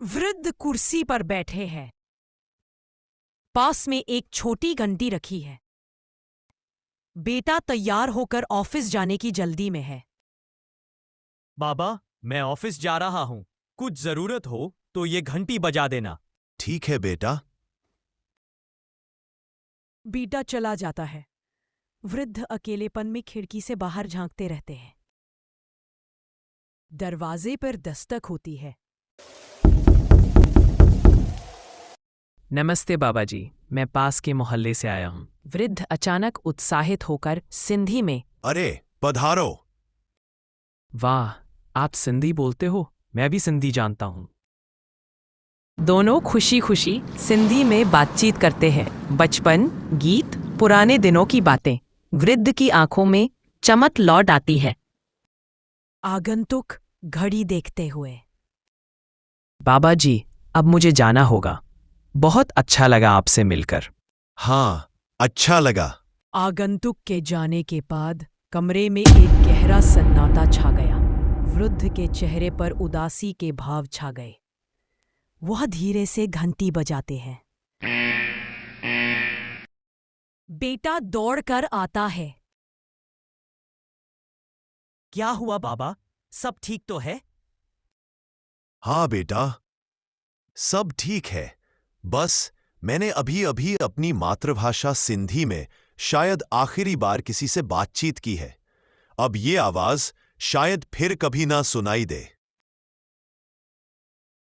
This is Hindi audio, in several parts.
वृद्ध कुर्सी पर बैठे हैं। पास में एक छोटी घंटी रखी है। बेटा तैयार होकर ऑफिस जाने की जल्दी में है। बाबा, मैं ऑफिस जा रहा हूं। कुछ जरूरत हो तो ये घंटी बजा देना। ठीक है बेटा। बेटा चला जाता है। वृद्ध अकेलेपन में खिड़की से बाहर झांकते रहते हैं। दरवाजे पर दस्तक होती है। नमस्ते बाबा जी, मैं पास के मोहल्ले से आया हूँ। वृद्ध अचानक उत्साहित होकर सिंधी में, अरे पधारो। वाह, आप सिंधी बोलते हो? मैं भी सिंधी जानता हूँ। दोनों खुशी खुशी सिंधी में बातचीत करते हैं। बचपन, गीत, पुराने दिनों की बातें। वृद्ध की आंखों में चमक लौट आती है। आगंतुक घड़ी देखते हुए, बाबा जी, अब मुझे जाना होगा। बहुत अच्छा लगा आपसे मिलकर। हाँ, अच्छा लगा। आगंतुक के जाने के बाद कमरे में एक गहरा सन्नाटा छा गया। वृद्ध के चेहरे पर उदासी के भाव छा गए। वह धीरे से घंटी बजाते हैं। बेटा दौड़कर आता है। क्या हुआ बाबा? सब ठीक तो है? हाँ बेटा, सब ठीक है। बस मैंने अभी अभी अपनी मातृभाषा सिंधी में शायद आखिरी बार किसी से बातचीत की है। अब ये आवाज शायद फिर कभी ना सुनाई दे।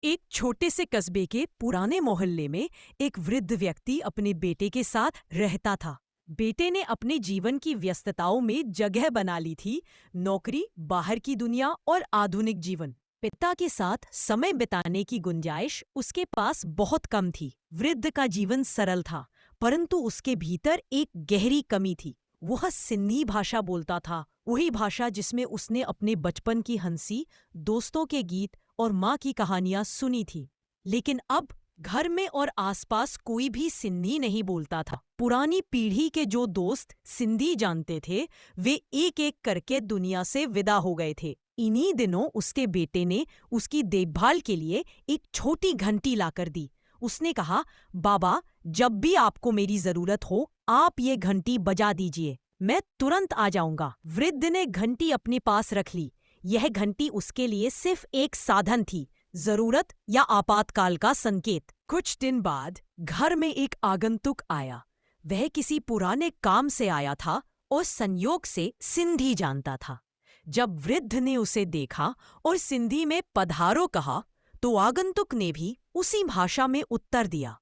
एक छोटे से कस्बे के पुराने मोहल्ले में एक वृद्ध व्यक्ति अपने बेटे के साथ रहता था। बेटे ने अपने जीवन की व्यस्तताओं में जगह बना ली थी। नौकरी, बाहर की दुनिया और आधुनिक जीवन। पिता के साथ समय बिताने की गुंजाइश उसके पास बहुत कम थी। वृद्ध का जीवन सरल था, परंतु उसके भीतर एक गहरी कमी थी। वह सिंधी भाषा बोलता था, वही भाषा जिसमें उसने अपने बचपन की हंसी, दोस्तों के गीत और माँ की कहानियां सुनी थी। लेकिन अब घर में और आसपास कोई भी सिंधी नहीं बोलता था। पुरानी पीढ़ी के जो दोस्त सिंधी जानते थे, वे एक एक करके दुनिया से विदा हो गए थे। इन्हीं दिनों उसके बेटे ने उसकी देखभाल के लिए एक छोटी घंटी लाकर दी। उसने कहा, बाबा, जब भी आपको मेरी जरूरत हो, आप ये घंटी बजा दीजिए, मैं तुरंत आ जाऊंगा। वृद्ध ने घंटी अपने पास रख ली। यह घंटी उसके लिए सिर्फ एक साधन थी, जरूरत या आपातकाल का संकेत। कुछ दिन बाद घर में एक आगंतुक आया। वह किसी पुराने काम से आया था और संयोग से सिंधी जानता था। जब वृद्ध ने उसे देखा और सिंधी में पधारो कहा, तो आगंतुक ने भी उसी भाषा में उत्तर दिया।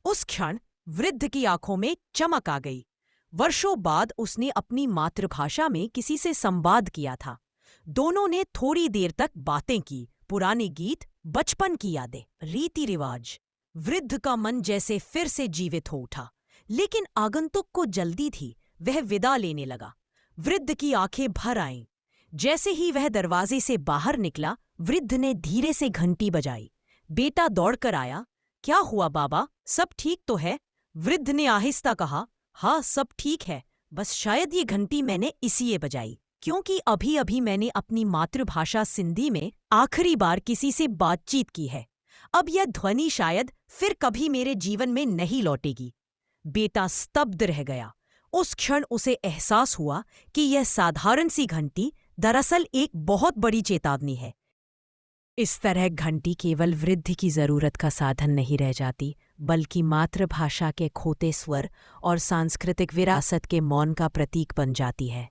उस क्षण वृद्ध की आंखों में चमक आ गई। वर्षों बाद उसने अपनी मातृभाषा में किसी से संवाद किया था। दोनों ने थोड़ी देर तक बातें की, पुराने गीत, बचपन की यादें, रीति रिवाज। वृद्ध का मन जैसे फिर से जीवित हो उठा। लेकिन आगंतुक को जल्दी थी। वह विदा लेने लगा। वृद्ध की आंखें भर आईं। जैसे ही वह दरवाजे से बाहर निकला, वृद्ध ने धीरे से घंटी बजाई। बेटा दौड़कर आया। क्या हुआ बाबा, सब ठीक तो है? वृद्ध ने आहिस्ता कहा, हाँ सब ठीक है, बस शायद ये घंटी मैंने इसलिए बजाई क्योंकि अभी अभी मैंने अपनी मातृभाषा सिंधी में आखिरी बार किसी से बातचीत की है। अब यह ध्वनि शायद फिर कभी मेरे जीवन में नहीं लौटेगी। बेटा स्तब्ध रह गया। उस क्षण उसे एहसास हुआ कि यह साधारण सी घंटी दरअसल एक बहुत बड़ी चेतावनी है। इस तरह घंटी केवल वृद्ध की जरूरत का साधन नहीं रह जाती, बल्कि मातृभाषा के खोते स्वर और सांस्कृतिक विरासत के मौन का प्रतीक बन जाती है।